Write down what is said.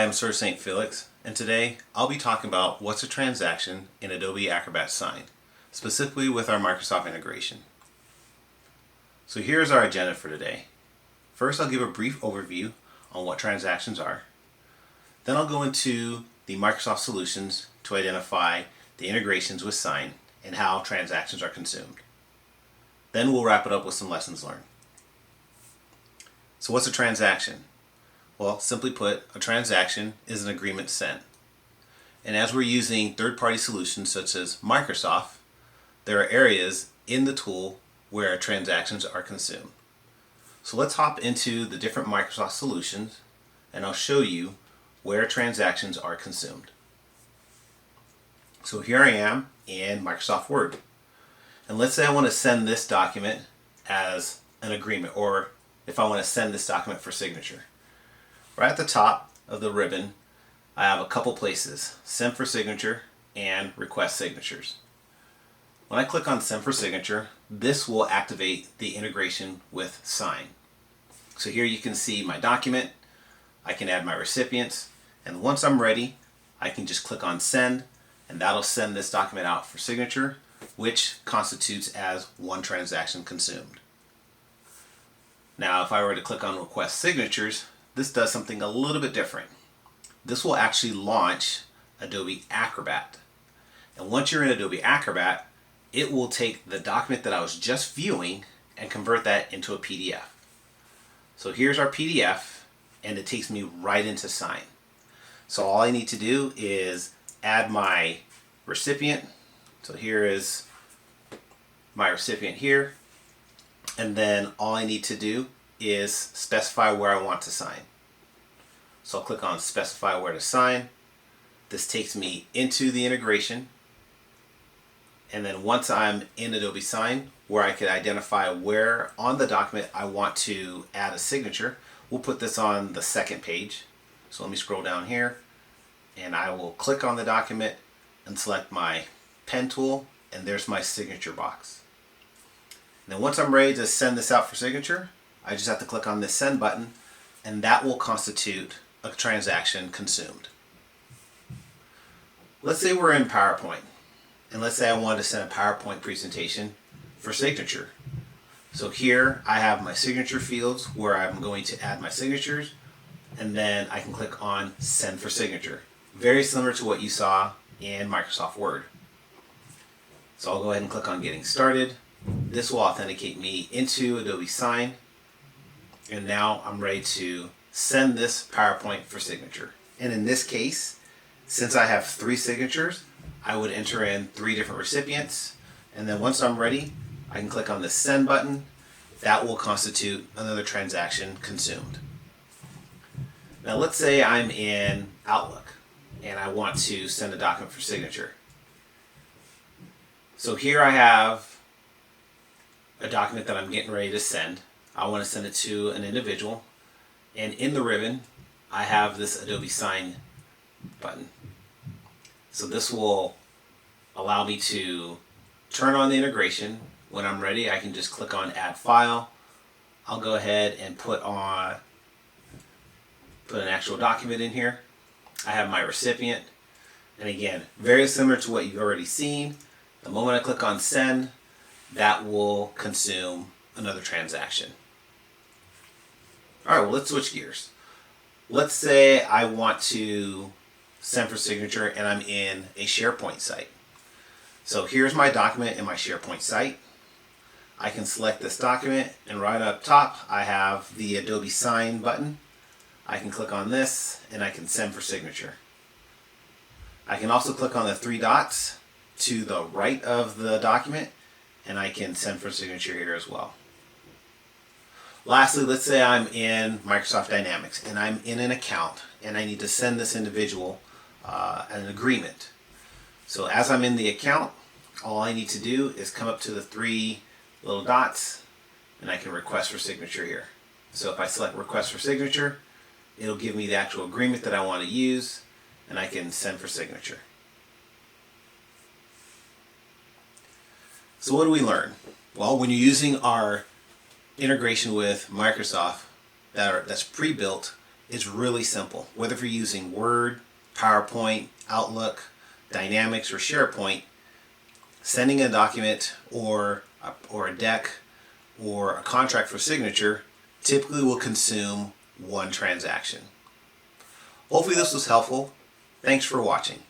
I'm Sir St. Felix, and today I'll be talking about what's a transaction in Adobe Acrobat Sign, specifically with our Microsoft integration. So here's our agenda for today. First, I'll give a brief overview on what transactions are. Then I'll go into the Microsoft solutions to identify the integrations with Sign and how transactions are consumed. Then we'll wrap it up with some lessons learned. So what's a transaction? Well, simply put, a transaction is an agreement sent. And as we're using third-party solutions such as Microsoft, there are areas in the tool where transactions are consumed. So let's hop into the different Microsoft solutions and I'll show you where transactions are consumed. So here I am in Microsoft Word. And let's say I want to send this document as an agreement, or if I want to send this document for signature. Right at the top of the ribbon, I have a couple places, Send for Signature and Request Signatures. When I click on Send for Signature, this will activate the integration with Sign. So here you can see my document, I can add my recipients, and once I'm ready, I can just click on Send, and that'll send this document out for signature, which constitutes as one transaction consumed. Now, if I were to click on Request Signatures, this does something a little bit different. This will actually launch Adobe Acrobat. And once you're in Adobe Acrobat, it will take the document that I was just viewing and convert that into a PDF. So here's our PDF, and it takes me right into Sign. So all I need to do is add my recipient. So here is my recipient here. And then all I need to do is specify where I want to sign. So I'll click on Specify Where to Sign. This takes me into the integration. And then once I'm in Adobe Sign, where I can identify where on the document I want to add a signature, we'll put this on the second page. So let me scroll down here, and I will click on the document and select my pen tool, and there's my signature box. And then once I'm ready to send this out for signature, I just have to click on this Send button, and that will constitute a transaction consumed. Let's say we're in PowerPoint, and let's say I wanted to send a PowerPoint presentation for signature. So here I have my signature fields where I'm going to add my signatures, and then I can click on Send for Signature. Very similar to what you saw in Microsoft Word. So I'll go ahead and click on Getting Started. This will authenticate me into Adobe Sign, and now I'm ready to send this PowerPoint for signature. And in this case, since I have 3 signatures, I would enter in 3 different recipients, and then once I'm ready, I can click on the Send button. That will constitute another transaction consumed. Now let's say I'm in Outlook and I want to send a document for signature. So here I have a document that I'm getting ready to send. I want to send it to an individual, and in the ribbon I have this Adobe Sign button. So this will allow me to turn on the integration. When I'm ready, I can just click on Add File. I'll go ahead and put an actual document in here. I have my recipient, and again, very similar to what you've already seen. The moment I click on Send, that will consume another transaction. Alright, well, let's switch gears. Let's say I want to send for signature and I'm in a SharePoint site. So here's my document in my SharePoint site. I can select this document, and right up top I have the Adobe Sign button. I can click on this and I can send for signature. I can also click on the 3 dots to the right of the document, and I can send for signature here as well. Lastly, let's say I'm in Microsoft Dynamics and I'm in an account and I need to send this individual an agreement. So as I'm in the account, all I need to do is come up to the 3 little dots and I can request for signature here. So if I select Request for Signature, it'll give me the actual agreement that I want to use, and I can send for signature. So what do we learn? Well, when you're using our integration with Microsoft that's pre-built is really simple. Whether if you're using Word, PowerPoint, Outlook, Dynamics, or SharePoint, sending a document or a deck or a contract for signature typically will consume one transaction. Hopefully this was helpful. Thanks for watching.